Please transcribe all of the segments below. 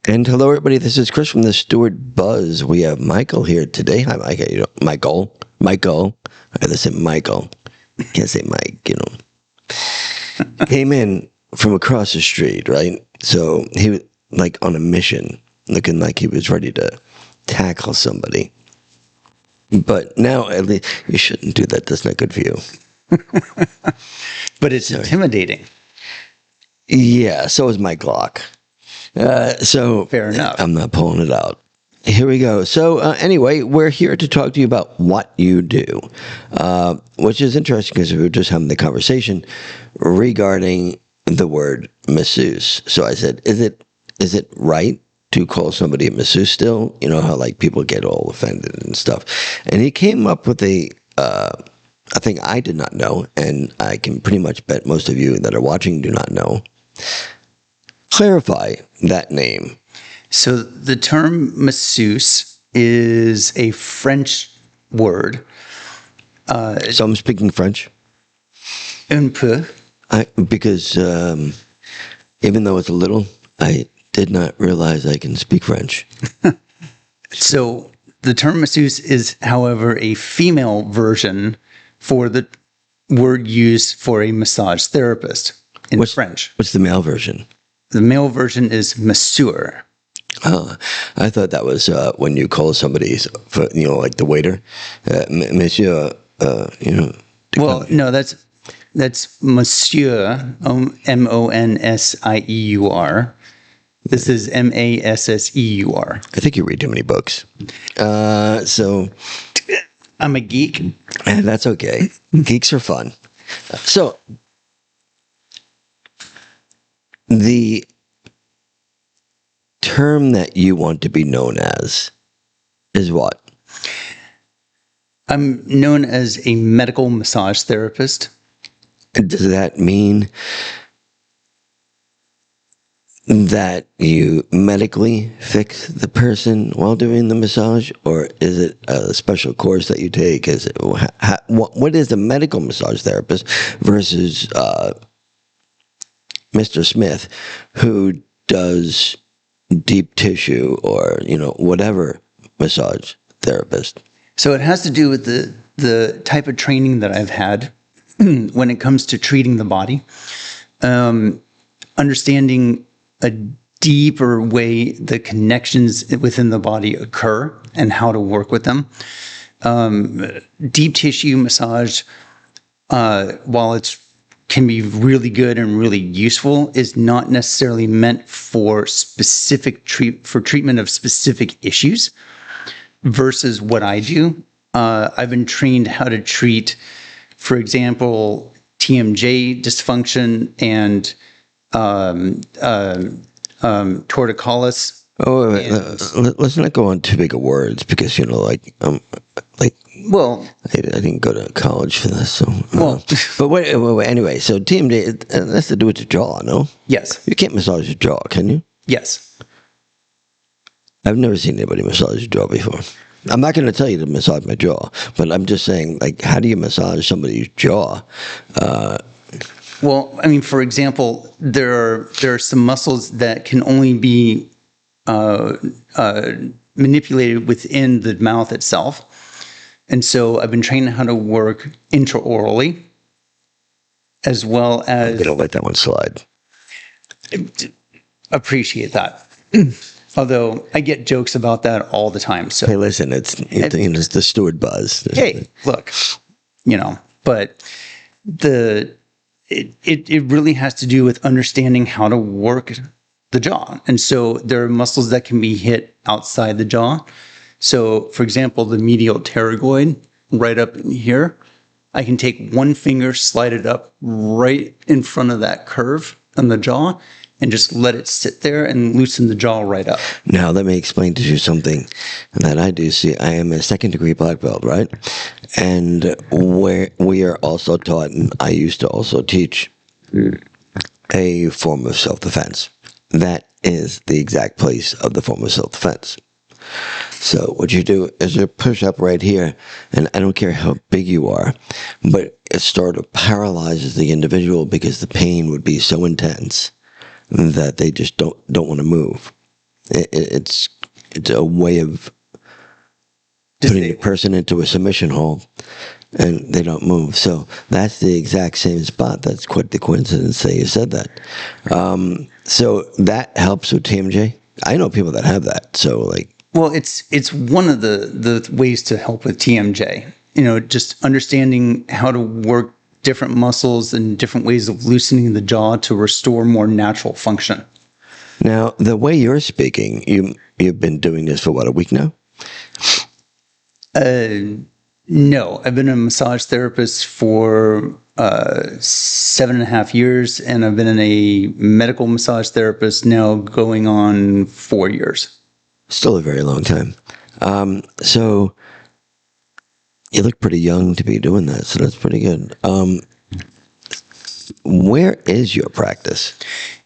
And hello, everybody. This is Chris from the Stewart Buzz. We have Michael here today. Hi, Michael. Michael. I gotta say Michael. Can't say Mike. Came in from across the street, right? So he was like on a mission, looking like he was ready to tackle somebody. But now, at least, you shouldn't do that. That's not good for you. But it's intimidating. Yeah, so is my Glock. So Fair enough. I'm not pulling it out. Here we go. So anyway, we're here to talk to you about what you do, which is interesting because we were just having the conversation regarding the word masseuse. So I said, is it right to call somebody a masseuse still? You know how like people get all offended and stuff. And he came up with a thing I did not know, and I can pretty much bet most of you that are watching do not know. Clarify that name. So the term masseuse is a French word. So I'm speaking French. Un peu. Because even though it's a little, I did not realize I can speak French. So the term masseuse is, however, a female version for the word used for a massage therapist in French. What's the male version? The male version is masseur. I thought that was when you call somebody, like the waiter, monsieur, Well, no, that's monsieur, M-O-N-S-I-E-U-R. This is M-A-S-S-E-U-R. I think you read too many books. So I'm a geek. That's okay. Geeks are fun. So the term that you want to be known as is what? I'm known as a medical massage therapist. Does that mean that you medically fix the person while doing the massage, or is it a special course that you take? What is a medical massage therapist versus Mr. Smith, who does deep tissue or whatever massage therapist? So it has to do with the type of training that I've had when it comes to treating the body, understanding a deeper way the connections within the body occur and how to work with them. Deep tissue massage, while it can be really good and really useful, is not necessarily meant for treatment of specific issues. Versus what I do, I've been trained how to treat, for example, TMJ dysfunction and torticollis. Oh, let's not go on too big of words because well, I didn't go to college for this. So but wait, anyway, so TMJ that's to do with the jaw, no? Yes. You can't massage your jaw, can you? Yes. I've never seen anybody massage your jaw before. I'm not going to tell you to massage my jaw, but I'm just saying, like, how do you massage somebody's jaw? Well, I mean, for example, there are some muscles that can only be manipulated within the mouth itself. And so I've been trained how to work intraorally, as well as... I'm going to let that one slide. Appreciate that. Although I get jokes about that all the time. So hey, listen, it's the Stewart Buzz. Hey, look, but it really has to do with understanding how to work the jaw. And so there are muscles that can be hit outside the jaw. So, for example, the medial pterygoid right up in here, I can take one finger, slide it up right in front of that curve on the jaw, and just let it sit there and loosen the jaw right up. Now, let me explain to you something that I do see. I am a second-degree black belt, right? And where we are also taught, and I used to also teach, a form of self-defense. That is the exact place of the form of self-defense. So what you do is you push up right here, and I don't care how big you are, but it sort of paralyzes the individual because the pain would be so intense that they just don't want to move. It's a way of putting a person into a submission hold, and they don't move. So that's the exact same spot. That's quite the coincidence that you said that. So that helps with TMJ. I know people that have that. So like, well, it's one of the ways to help with TMJ. Just understanding how to work different muscles and different ways of loosening the jaw to restore more natural function. now the way you're speaking, you've been doing this for what, a week now? No, I've been a massage therapist for 7.5 years, and I've been a medical massage therapist now going on 4 years. Still a very long time. So you look pretty young to be doing that, so that's pretty good. Where is your practice?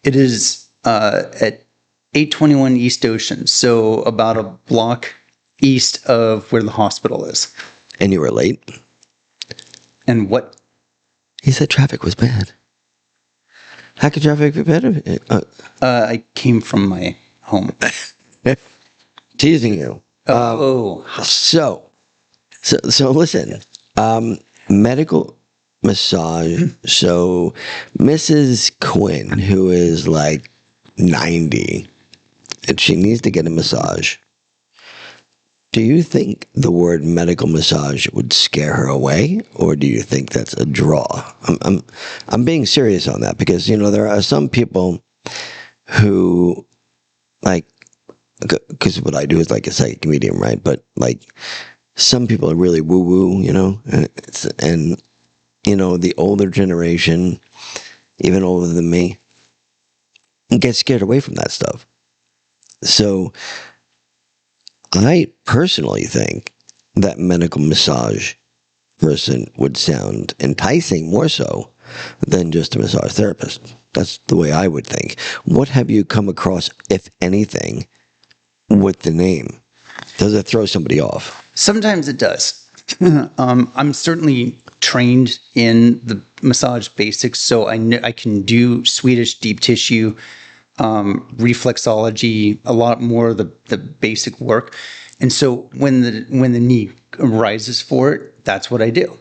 It is at 821 East Ocean, so about a block east of where the hospital is. And you were late? And what? He said traffic was bad. How could traffic be better? I came from my home. Teasing you. So listen. Medical massage. So Mrs. Quinn, who is like 90, and she needs to get a massage. Do you think the word medical massage would scare her away, or do you think that's a draw? I'm being serious on that, because there are some people who, like, because what I do is like a psychic medium, right? But like, some people are really woo woo, and the older generation, even older than me, get scared away from that stuff. So I personally think that medical massage person would sound enticing more so than just a massage therapist. That's the way I would think. What have you come across, if anything, with the name? Does it throw somebody off? Sometimes it does. I'm certainly trained in the massage basics, so I can do Swedish deep tissue, reflexology, a lot more of the basic work. And so when the need arises for it, that's what I do.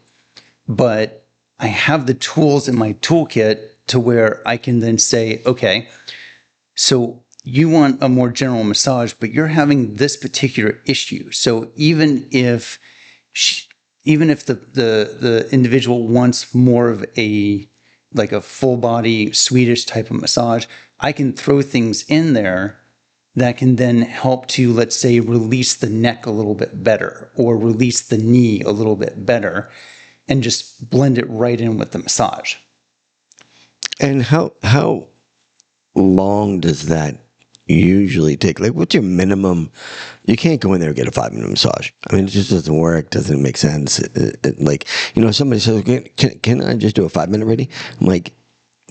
But I have the tools in my toolkit to where I can then say, okay, so you want a more general massage, but you're having this particular issue. So even if the individual wants more of a full body Swedish type of massage, I can throw things in there that can then help to, let's say, release the neck a little bit better, or release the knee a little bit better, and just blend it right in with the massage. And how long does that usually take? Like, what's your minimum? You can't go in there and get a 5-minute massage. I mean, it just doesn't work. Doesn't make sense. Like, somebody says, can I just do a 5-minute reading? I'm like,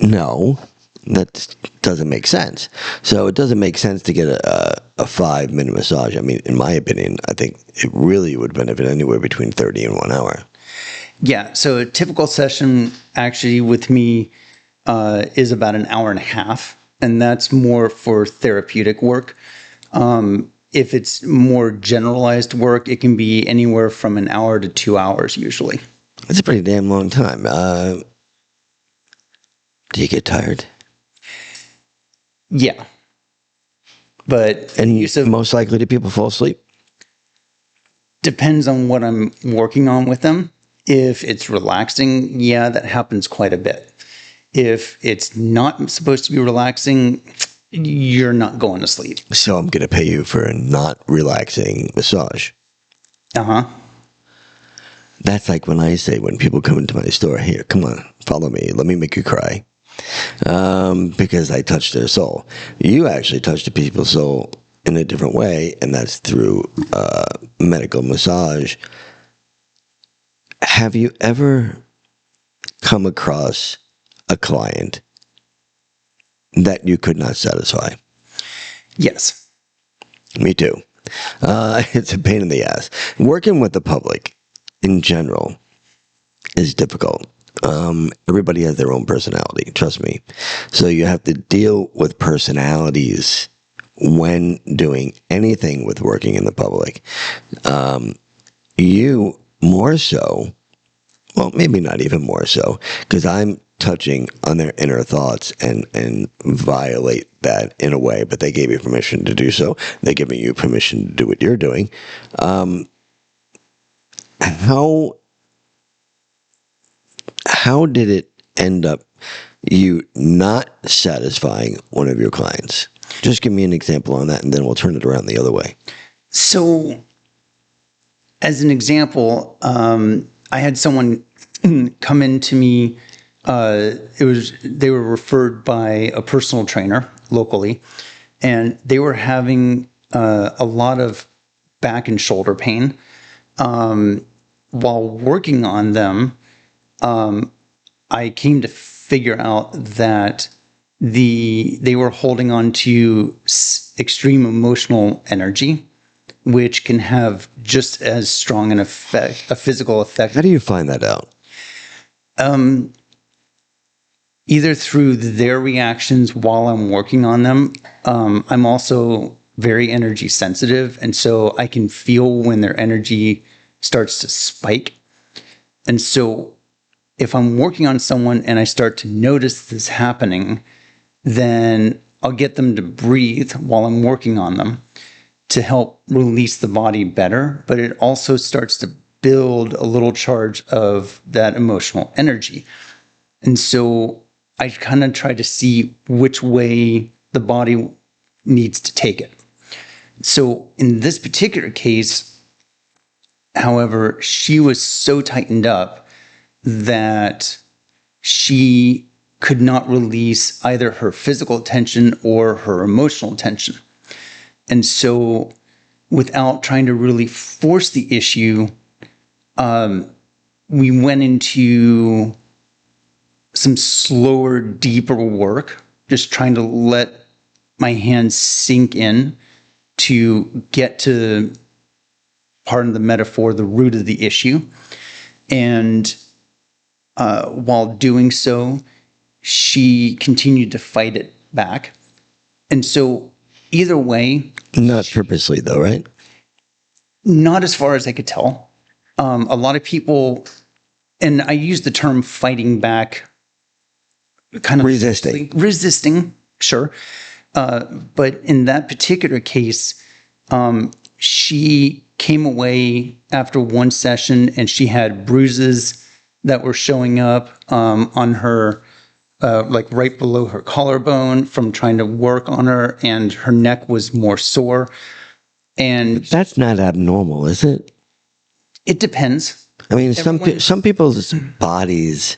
no, that doesn't make sense. So it doesn't make sense to get a 5-minute massage. I mean, in my opinion, I think it really would benefit anywhere between 30 and 1 hour. Yeah. So a typical session actually with me is about an hour and a half. And that's more for therapeutic work. If it's more generalized work, it can be anywhere from an hour to 2 hours usually. That's a pretty damn long time. Do you get tired? Yeah. But most likely do people fall asleep? Depends on what I'm working on with them. If it's relaxing, yeah, that happens quite a bit. If it's not supposed to be relaxing, you're not going to sleep. So I'm going to pay you for a not relaxing massage. Uh-huh. That's like when people come into my store, here, come on, follow me, let me make you cry. Because I touched their soul. You actually touched the people's soul in a different way, and that's through medical massage. Have you ever come across a client that you could not satisfy? Yes. Me too. It's a pain in the ass. Working with the public in general is difficult. Everybody has their own personality, trust me. So you have to deal with personalities when doing anything with working in the public. You more so, well, maybe not even more so, because I'm touching on their inner thoughts and violate that in a way, but they gave you permission to do so. They're giving you permission to do what you're doing. How did it end up you not satisfying one of your clients? Just give me an example on that, and then we'll turn it around the other way. So, as an example, I had someone come in to me. They were referred by a personal trainer locally, and they were having a lot of back and shoulder pain. While working on them, I came to figure out that they were holding on to extreme emotional energy, which can have just as strong an effect, a physical effect. How do you find that out? Either through their reactions while I'm working on them. I'm also very energy sensitive, and so I can feel when their energy starts to spike. And so if I'm working on someone and I start to notice this happening, then I'll get them to breathe while I'm working on them to help release the body better. But it also starts to build a little charge of that emotional energy. And so I kind of try to see which way the body needs to take it. So in this particular case, however, she was so tightened up that she could not release either her physical tension or her emotional tension. And so without trying to really force the issue, we went into some slower, deeper work, just trying to let my hands sink in to get to, pardon the metaphor, the root of the issue. And while doing so, she continued to fight it back. And so either way... Not purposely, though, right? Not as far as I could tell. A lot of people, and I use the term fighting back, kind of resisting, sure. But in that particular case, she came away after one session and she had bruises that were showing up on her, like right below her collarbone from trying to work on her, and her neck was more sore. And But that's not abnormal, is it? It depends. I mean, some people's bodies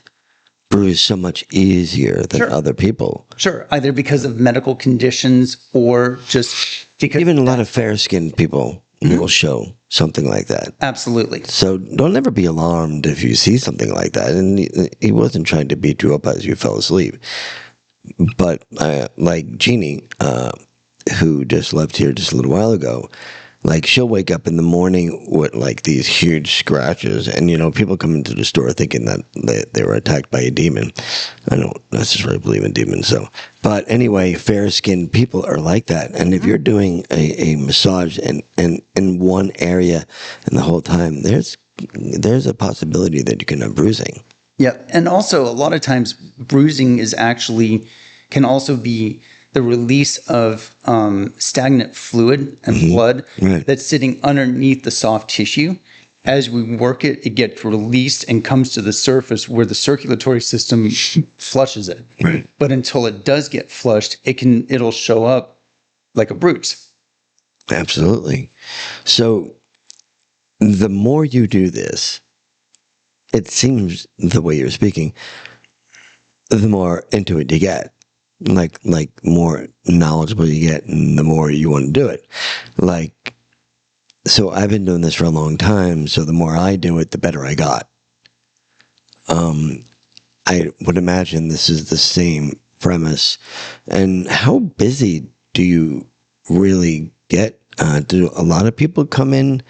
bruise so much easier than other people. Sure, either because of medical conditions or just because... Even a lot of fair-skinned people will show something like that. Absolutely. So don't ever be alarmed if you see something like that. And he wasn't trying to beat you up as you fell asleep. But like Jeannie, who just left here just a little while ago, like she'll wake up in the morning with like these huge scratches, and you know, people come into the store thinking that they were attacked by a demon. I don't necessarily believe in demons, so. But anyway, fair-skinned people are like that, and if you're doing a massage and in one area and the whole time, there's a possibility that you can have bruising. Yeah, and also a lot of times bruising can also be the release of stagnant fluid and blood that's sitting underneath the soft tissue. As we work it, it gets released and comes to the surface where the circulatory system flushes it. Right. But until it does get flushed, it'll show up like a bruise. Absolutely. So the more you do this, it seems the way you're speaking, the more into it you get. Like more knowledgeable you get, and the more you want to do it. So I've been doing this for a long time, so the more I do it, the better I got. I would imagine this is the same premise. And how busy do you really get? Do a lot of people come in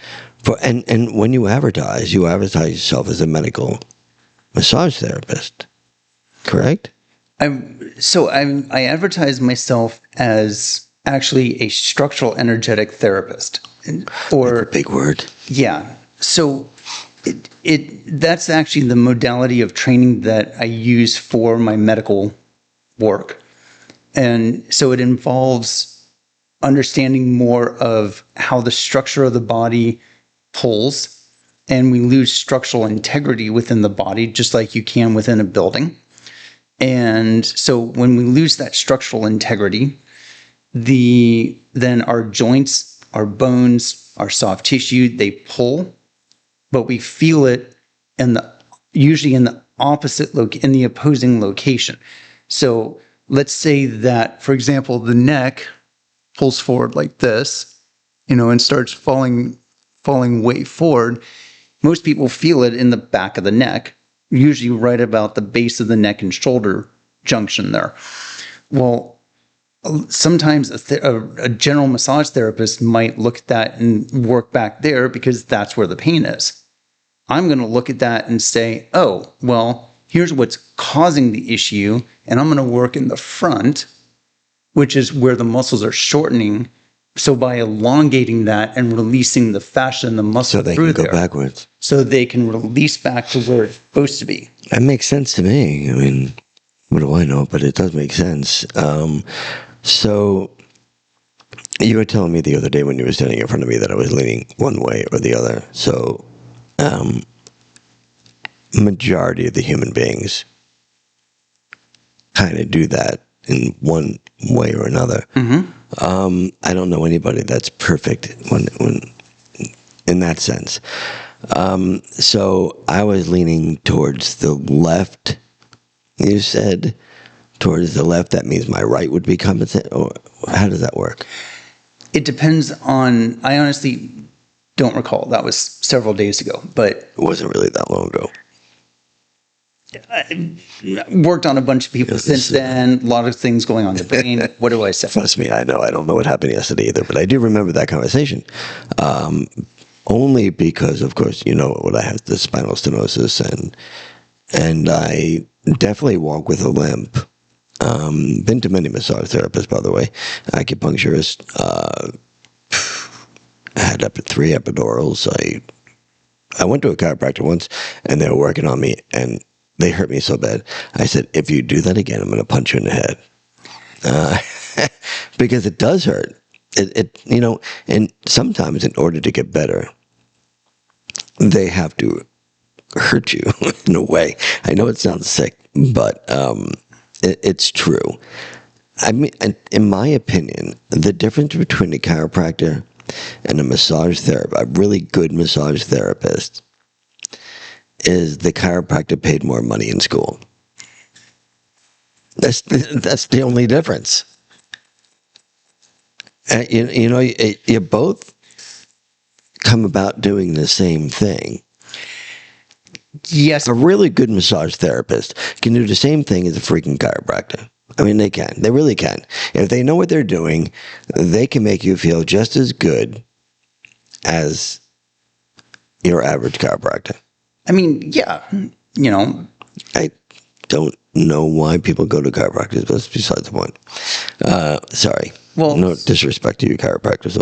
for, and when you advertise yourself as a medical massage therapist, correct? I advertise myself as actually a structural energetic therapist, or Big word. yeah. So that's actually the modality of training that I use for my medical work. And so it involves understanding more of how the structure of the body pulls, and we lose structural integrity within the body, just like you can within a building. And so when we lose that structural integrity, then our joints, our bones, our soft tissue, they pull, but we feel it usually in the in the opposing location. So let's say that, for example, the neck pulls forward like this, and starts falling way forward. Most people feel it in the back of the neck, usually right about the base of the neck and shoulder junction there. Well, sometimes a general massage therapist might look at that and work back there because that's where the pain is. I'm going to look at that and say, oh, well, here's what's causing the issue, and I'm going to work in the front, which is where the muscles are shortening. So by elongating that and releasing the fascia and the muscle So they through can go there, backwards. so they can release back to where it's supposed to be. That makes sense to me. I mean, what do I know? But it does make sense. So you were telling me the other day when you were standing in front of me that I was leaning one way or the other. So majority of the human beings kind of do that in one way or another. Mm-hmm. I don't know anybody that's perfect when in that sense. So I was leaning towards the left. You said towards the left. That means my right would be compensated. Or how does that work? It depends on. I honestly don't recall. That was several days ago, but It wasn't really that long ago. I worked on a bunch of people since then. A lot of things going on in the brain. What do I say? Trust me, I know. I don't know what happened yesterday either, but I do remember that conversation. Only because, of course, you know what I have, the spinal stenosis, and I definitely walk with a limp. Been to many massage therapists, by the way, acupuncturist. I had up to 3 epidurals. I went to a chiropractor once, and they were working on me, and they hurt me so bad. I said, if you do that again, I'm going to punch you in the head. Because it does hurt. And sometimes in order to get better, they have to hurt you in a way. I know it sounds sick, but it's true. I mean, in my opinion, the difference between a chiropractor and a massage therapist, a really good massage therapist, is the chiropractor paid more money in school. That's the only difference. You both come about doing the same thing. Yes. A really good massage therapist can do the same thing as a freaking chiropractor. I mean, they can. They really can. If they know what they're doing, they can make you feel just as good as your average chiropractor. I mean, yeah, I don't know why people go to chiropractors, but that's besides the point. Sorry. Well, no disrespect to you chiropractors.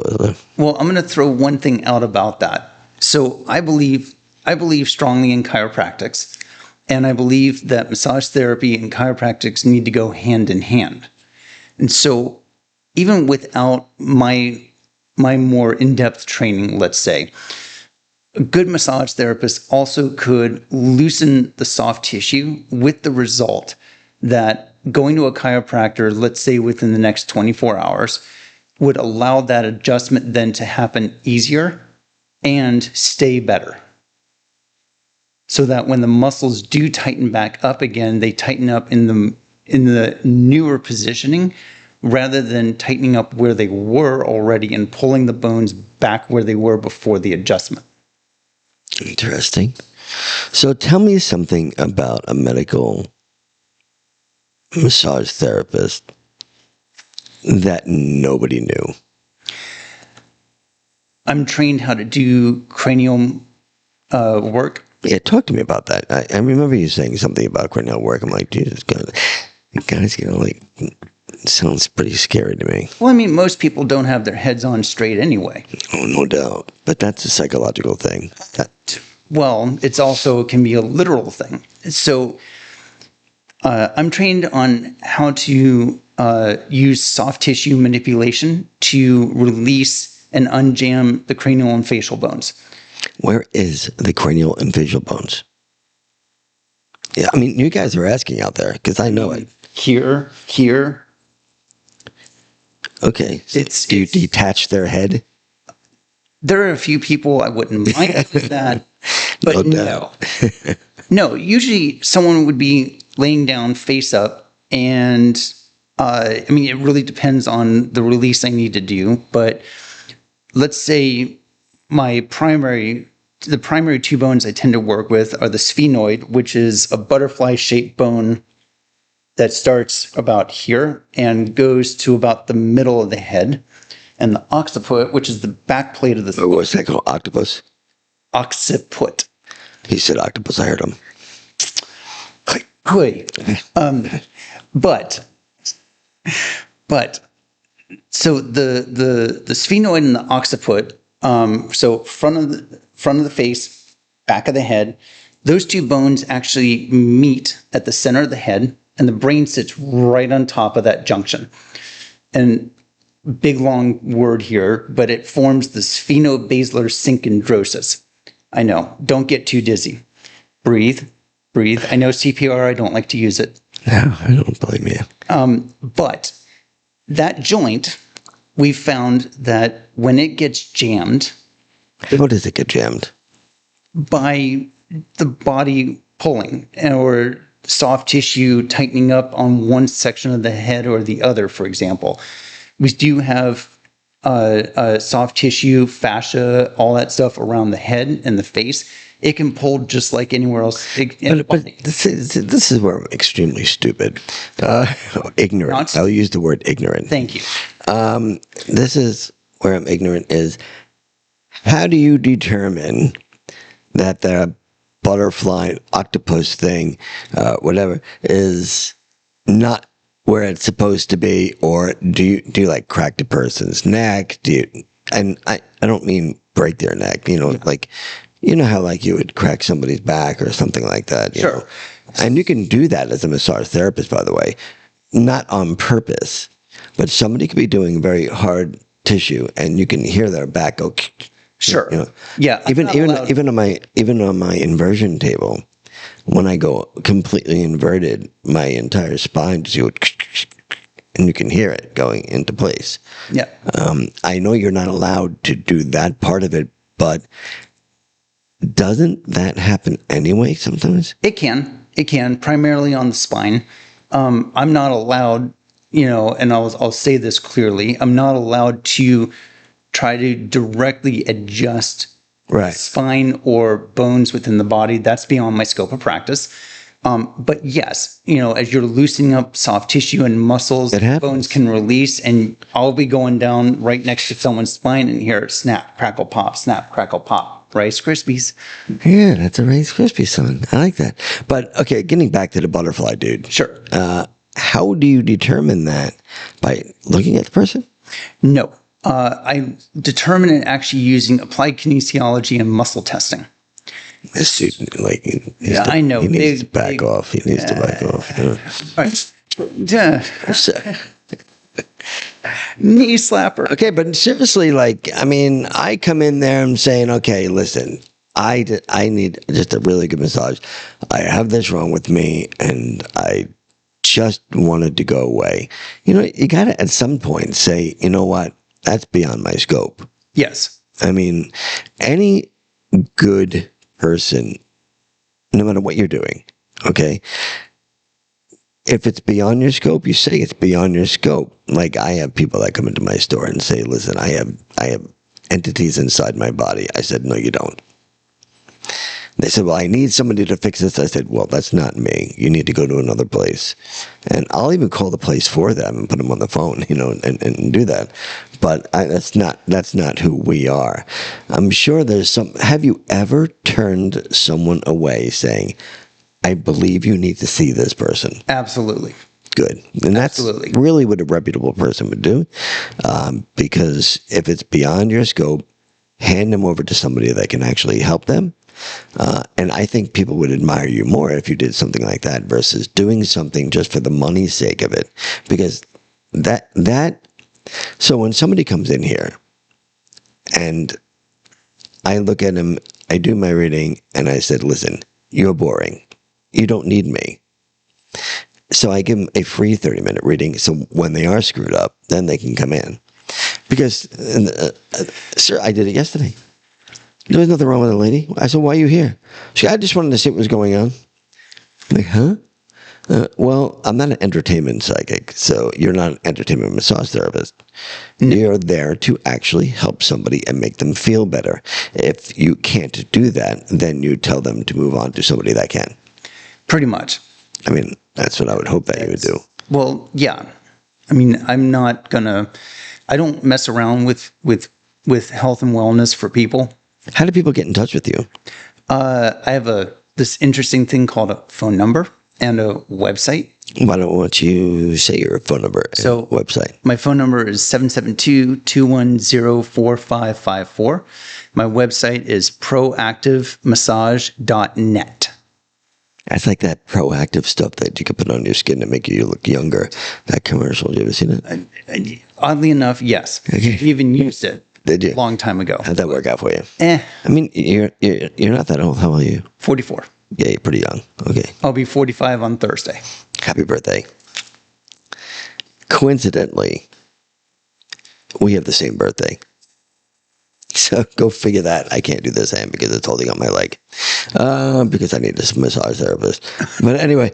Well, I'm going to throw one thing out about that. So I believe strongly in chiropractics, and I believe that massage therapy and chiropractics need to go hand in hand. And so even without my more in-depth training, let's say, a good massage therapist also could loosen the soft tissue with the result that going to a chiropractor, let's say within the next 24 hours, would allow that adjustment then to happen easier and stay better. So that when the muscles do tighten back up again, they tighten up in the newer positioning rather than tightening up where they were already and pulling the bones back where they were before the adjustment. Interesting. So tell me something about a medical massage therapist that nobody knew. I'm trained how to do cranial work. Yeah, talk to me about that. I remember you saying something about cranial work. I'm like, Jesus, God, you guys, sounds pretty scary to me. Well, I mean, most people don't have their heads on straight anyway. Oh, no doubt. But that's a psychological thing. Well, it's also can be a literal thing. So I'm trained on how to use soft tissue manipulation to release and unjam the cranial and facial bones. Where is the cranial and facial bones? Yeah, I mean, you guys are asking out there because I know it. Here. Okay. So do you detach their head? There are a few people I wouldn't mind with that, but no. No, usually someone would be laying down face up, and I mean, it really depends on the release I need to do, but let's say the primary two bones I tend to work with are the sphenoid, which is a butterfly-shaped bone that starts about here and goes to about the middle of the head, and the occiput, which is the back plate of the Oh, what's that called? Octopus? occiput. He said octopus. I heard him. But so the sphenoid and the occiput, so front of the face, back of the head, those two bones actually meet at the center of the head, and the brain sits right on top of that junction. And big long word here, but it forms the sphenobasilar syncondrosis. I know, don't get too dizzy. Breathe. I know CPR, I don't like to use it. No, I don't blame you. But that joint, we found that when it gets jammed. How does it get jammed? By the body pulling or soft tissue tightening up on one section of the head or the other, for example. We do have soft tissue, fascia, all that stuff around the head and the face. It can pull just like anywhere else. But this is where I'm extremely stupid. Ignorant. I'll use the word ignorant. Thank you. This is where I'm ignorant is, how do you determine that the butterfly, octopus thing, whatever, is not where it's supposed to be? Or do you like crack the person's neck? And I don't mean break their neck, like, you know how like you would crack somebody's back or something like that. Sure. Know? And you can do that as a massage therapist, by the way, not on purpose, but somebody could be doing very hard tissue and you can hear their back go. Sure. Yeah. Even on my inversion table, when I go completely inverted, my entire spine just goes, and you can hear it going into place. Yeah. I know you're not allowed to do that part of it, but doesn't that happen anyway sometimes? It can primarily on the spine. I'm not allowed, and I'll say this clearly, I'm not allowed to try to directly adjust spine or bones within the body. That's beyond my scope of practice. But yes, as you're loosening up soft tissue and muscles, bones can release, and I'll be going down right next to someone's spine and hear snap, crackle, pop, snap, crackle, pop. Rice Krispies. Yeah, that's a Rice Krispie song. I like that. But okay, getting back to the butterfly dude. Sure. How do you determine that? By looking at the person? No. I determine it actually using applied kinesiology and muscle testing. This dude, I know. He needs to back off. He needs to back off. All right. Knee slapper. Okay, but seriously, I come in there and I'm saying, okay, listen, I need just a really good massage. I have this wrong with me, and I just wanted to go away. You got to at some point say, you know what, that's beyond my scope. Yes. I mean, any good person, no matter what you're doing, okay, if it's beyond your scope, you say it's beyond your scope. Like, I have people that come into my store and say, listen, I have entities inside my body. I said, no, you don't. They said, well, I need somebody to fix this. I said, well, that's not me. You need to go to another place. And I'll even call the place for them and put them on the phone, and do that. But that's not who we are. I'm sure there's have you ever turned someone away saying, I believe you need to see this person? Absolutely. good. And that's Absolutely. really what a reputable person would do. Because if it's beyond your scope, hand them over to somebody that can actually help them. And I think people would admire you more if you did something like that versus doing something just for the money's sake of it. Because so when somebody comes in here and I look at him, I do my reading, and I said, listen, you're boring. You don't need me. So I give them a free 30-minute reading. So when they are screwed up, then they can come in. Because, sir, I did it yesterday. There was nothing wrong with the lady. I said, why are you here? She said, I just wanted to see what was going on. I'm like, huh? Well, I'm not an entertainment psychic, so you're not an entertainment massage therapist. You're there to actually help somebody and make them feel better. If you can't do that, then you tell them to move on to somebody that can. Pretty much. I mean, that's what I would hope that you would do. Well, yeah. I mean, I don't mess around with health and wellness for people. How do people get in touch with you? I have this interesting thing called a phone number and a website. Why don't you say your phone number and website? My phone number is 772-210-4554. My website is proactivemassage.net. That's like that proactive stuff that you can put on your skin to make you look younger. That commercial, you ever seen it? Oddly enough, yes. Okay. You even used it. Did you? A long time ago. How'd that work out for you? I mean, you're not that old. How old are you? 44. Yeah, you're pretty young. Okay. I'll be 45 on Thursday. Happy birthday. Coincidentally, we have the same birthday. So go figure that. I can't do this hand because it's holding up my leg. Because I need a massage therapist. But anyway,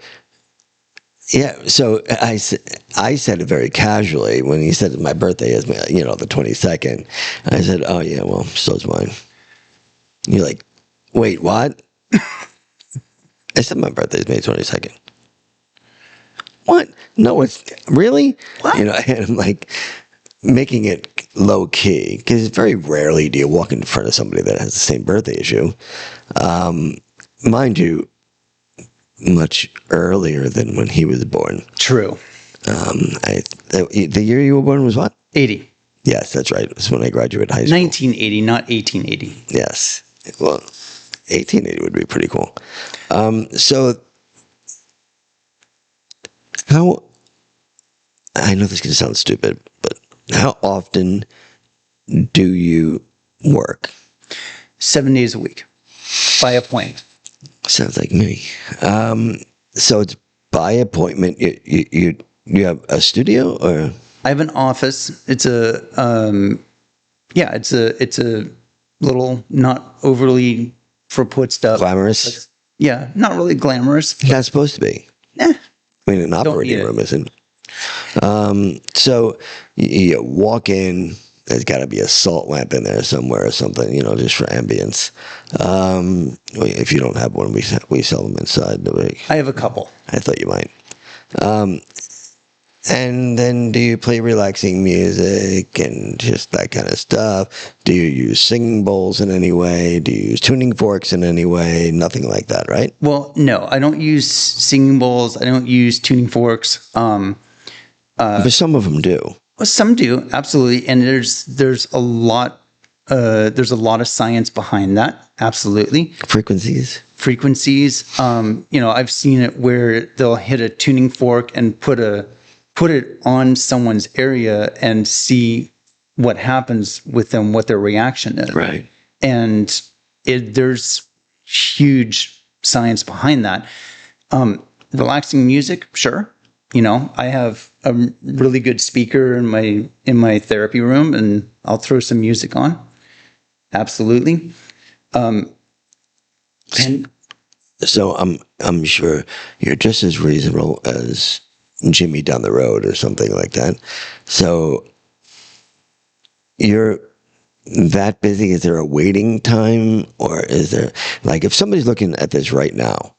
yeah, so I said it very casually when he said my birthday is, the 22nd. I said, oh, yeah, well, so's mine. You're like, wait, what? I said my birthday is May 22nd. What? No, it's really? What? And I'm like making it low key because very rarely do you walk in front of somebody that has the same birthday as you. Mind you, much earlier than when he was born. True. The year you were born was what? 80. Yes, that's right. It was when I graduated high school. 1980, not 1880. Yes. Well, 1880 would be pretty cool. So how, I know this is going to sound stupid, but how often do you work? 7 days a week by appointment. Sounds like me. So it's by appointment. You have a studio or? I have an office. It's a little not overly for put stuff. Glamorous? Yeah, not really glamorous. It's not supposed to be. Eh, I mean, an operating room isn't. So you walk in, there's got to be a salt lamp in there somewhere or something, just for ambience. If you don't have one, we sell them inside. I have a couple. I thought you might. And then do you play relaxing music and just that kind of stuff? Do you use singing bowls in any way? Do you use tuning forks in any way? Nothing like that, right? Well, no, I don't use singing bowls. I don't use tuning forks. But some of them do. Well, some do, absolutely. And there's a lot of science behind that. Absolutely. Frequencies. I've seen it where they'll hit a tuning fork and put it on someone's area and see what happens with them, what their reaction is. Right. And there's huge science behind that. Relaxing music, sure. I have a really good speaker in my therapy room, and I'll throw some music on. Absolutely. And so I'm sure you're just as reasonable as Jimmy down the road or something like that. So you're that busy? Is there a waiting time, or is there, like, if somebody's looking at this right now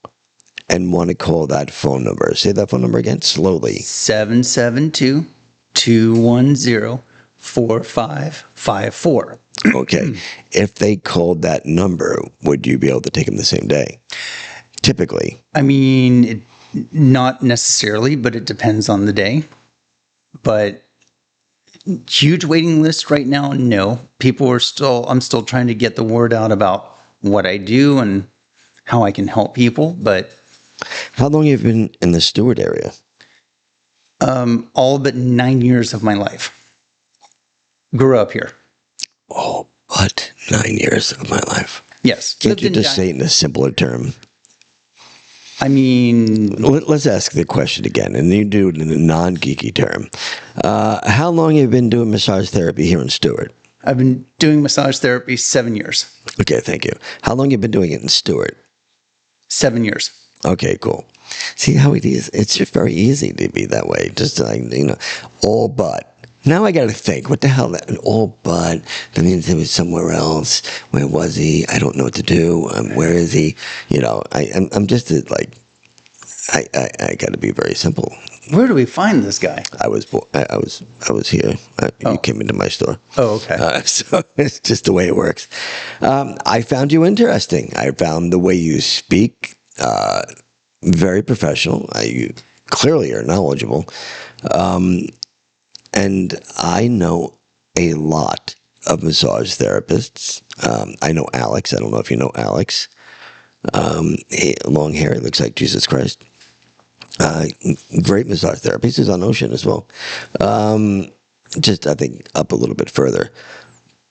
and want to call that phone number, say that phone number again slowly. 772-210-4554. Okay. If they called that number, would you be able to take them the same day? Typically. I mean, it Not necessarily, but it depends on the day. But huge waiting list right now, no. I'm still trying to get the word out about what I do and how I can help people. But How long have you been in the Stewart area? all but 9 years of my life. Grew up here. Oh, but 9 years of my life. Yes. Can't Lived you in just say it in a simpler term? I mean, Let's ask the question again, and you do it in a non-geeky term. How long have you been doing massage therapy here in Stewart? I've been doing massage therapy 7 years. Okay, thank you. How long have you been doing it in Stewart? 7 years. Okay, cool. See how it is? It's just very easy to be that way. Just like, all but. Now I got to think, what the hell? That all but. That means he was somewhere else. Where was he? I don't know what to do. Where is he? I'm just like, I got to be very simple. Where do we find this guy? I was here. You came into my store. Oh, okay. So it's just the way it works. I found you interesting. I found the way you speak very professional. You clearly are knowledgeable. And I know a lot of massage therapists. I know Alex. I don't know if you know Alex. Long hair, looks like Jesus Christ. Great massage therapist. He's on Ocean as well. Just, I think, up a little bit further.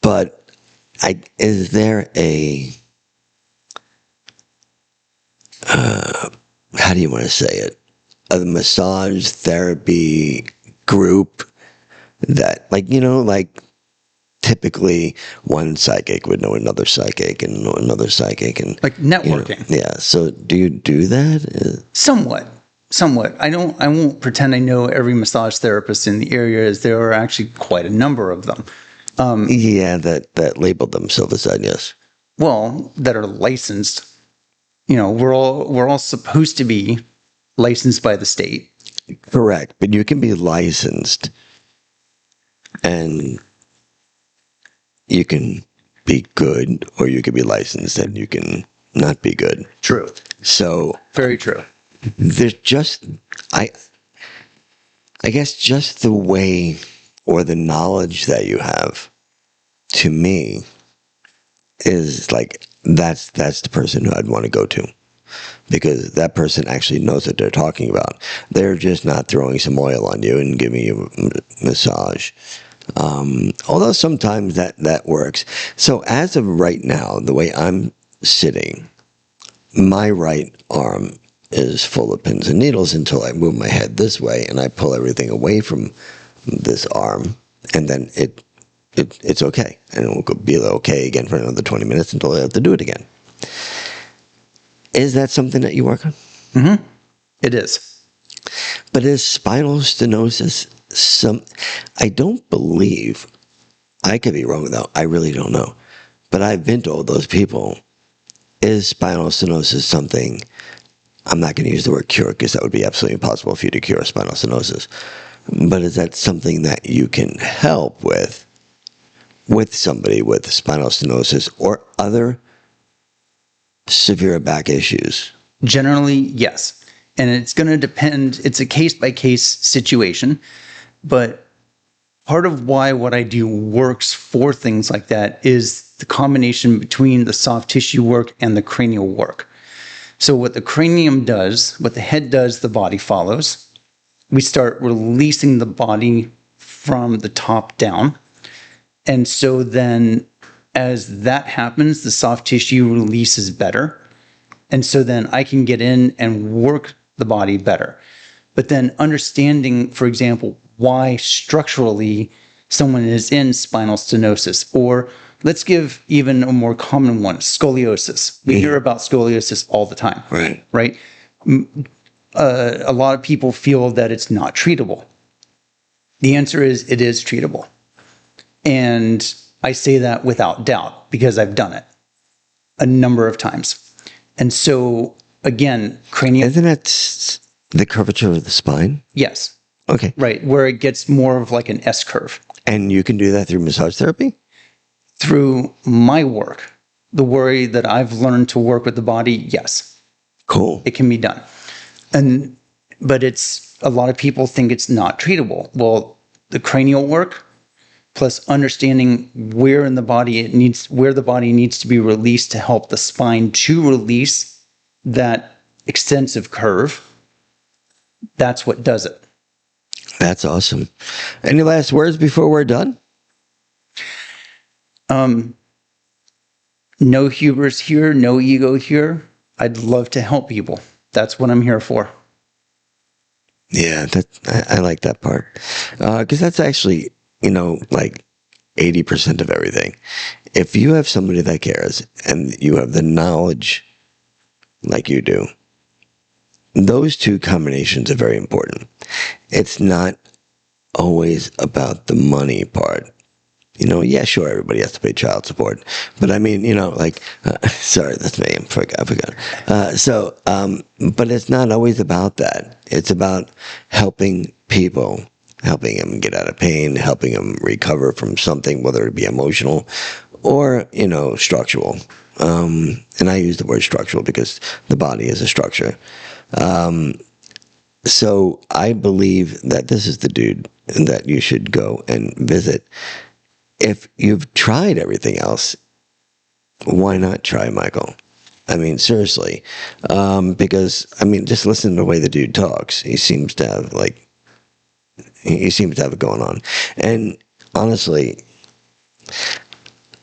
But is there a, how do you want to say it? A massage therapy group that, like typically one psychic would know another psychic and know another psychic, and Like networking. yeah. So do you do that? Somewhat. I won't pretend I know every massage therapist in the area, as there are actually quite a number of them. Yeah, that labeled themselves as that, yes. Well, that are licensed. We're all supposed to be licensed by the state. Correct. But you can be licensed and you can be good, or you can be licensed and you can not be good. True. So Very true. there's just, I guess just the way or the knowledge that you have, to me, is like, that's the person who I'd want to go to. Because that person actually knows what they're talking about. They're just not throwing some oil on you and giving you a massage. Although sometimes that works. So as of right now, the way I'm sitting, my right arm is full of pins and needles until I move my head this way and I pull everything away from this arm, and then it's okay. And it will be okay again for another 20 minutes until I have to do it again. Is that something that you work on? Mm-hmm. It is. But is spinal stenosis I don't believe, I could be wrong though, I really don't know, but I've been told those people, is spinal stenosis something, I'm not going to use the word cure because that would be absolutely impossible for you to cure spinal stenosis, but is that something that you can help with somebody with spinal stenosis or other severe back issues? Generally, yes. And it's going to depend. It's a case-by-case situation. But part of why what I do works for things like that is the combination between the soft tissue work and the cranial work. So what the cranium does, what the head does, the body follows. We start releasing the body from the top down. And so then as that happens, the soft tissue releases better. And so then I can get in and work the body better. But then understanding, for example, why structurally someone is in spinal stenosis, or let's give even a more common one, scoliosis. We hear about scoliosis all the time, right? A lot of people feel that it's not treatable. The answer is it is treatable. And I say that without doubt because I've done it a number of times. And so, again, cranial... Isn't that the curvature of the spine? Yes. Okay. Right, where it gets more of like an S-curve. And you can do that through massage therapy? Through my work, the way that I've learned to work with the body, yes. Cool. It can be done. But it's a lot of people think it's not treatable. Well, the cranial work plus understanding where the body needs to be released to help the spine to release that extensive curve. That's what does it. That's awesome. Any last words before we're done? No hubris here, no ego here. I'd love to help people. That's what I'm here for. Yeah, I like that part. Because that's actually, like 80% of everything. If you have somebody that cares and you have the knowledge like you do, those two combinations are very important. It's not always about the money part. Yeah, sure, everybody has to pay child support. But I mean, sorry, that's me. I forgot. But it's not always about that. It's about helping people, helping them get out of pain, helping them recover from something, whether it be emotional or, structural. And I use the word structural because the body is a structure. So I believe that this is the dude that you should go and visit. If you've tried everything else, why not try Michael? I mean, seriously. Because, just listen to the way the dude talks. He seems to have, it going on. And honestly,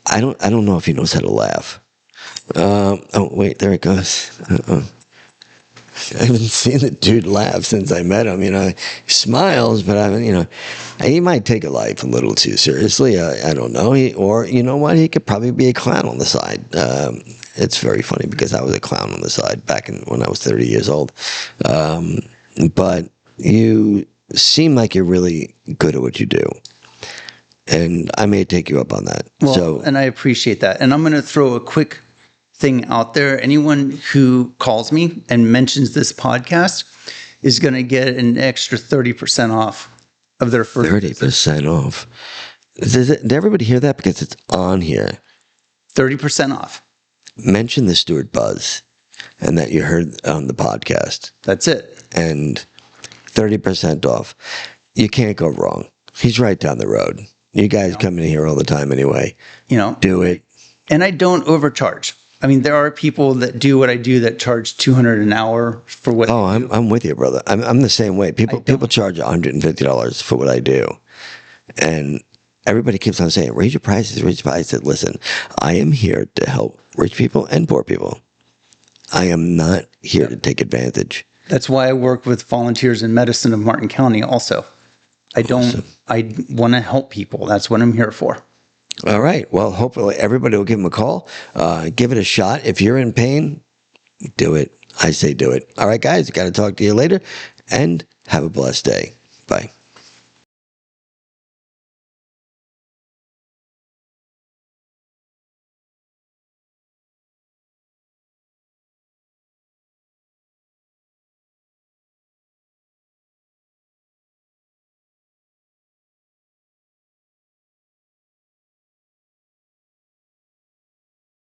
I don't know if he knows how to laugh. Oh, wait, there it goes. I haven't seen the dude laugh since I met him. He smiles, but he might take a life a little too seriously. I don't know. Or you know what? He could probably be a clown on the side. It's very funny because I was a clown on the side back when I was 30 years old. But you seem like you're really good at what you do. And I may take you up on that. Well, and I appreciate that. And I'm going to throw a quick thing out there. Anyone who calls me and mentions this podcast is going to get an extra 30% off of their first 30% off. Did everybody hear that? Because it's on here. 30% off. Mention the Stuart Buzz and that you heard on the podcast. That's it. And 30% off. You can't go wrong. He's right down the road. You guys come in here all the time anyway. Do it. And I don't overcharge. There are people that do what I do that charge $200 an hour for what. Oh, I'm with you, brother. I'm the same way. People charge $150 for what I do, and everybody keeps on saying, "Raise your prices, raise your prices." Listen, I am here to help rich people and poor people. I am not here to take advantage. That's why I work with volunteers in medicine of Martin County. Also, I want to help people. That's what I'm here for. All right. Well, hopefully everybody will give him a call. Give it a shot. If you're in pain, do it. I say do it. All right, guys. Got to talk to you later, and have a blessed day. Bye.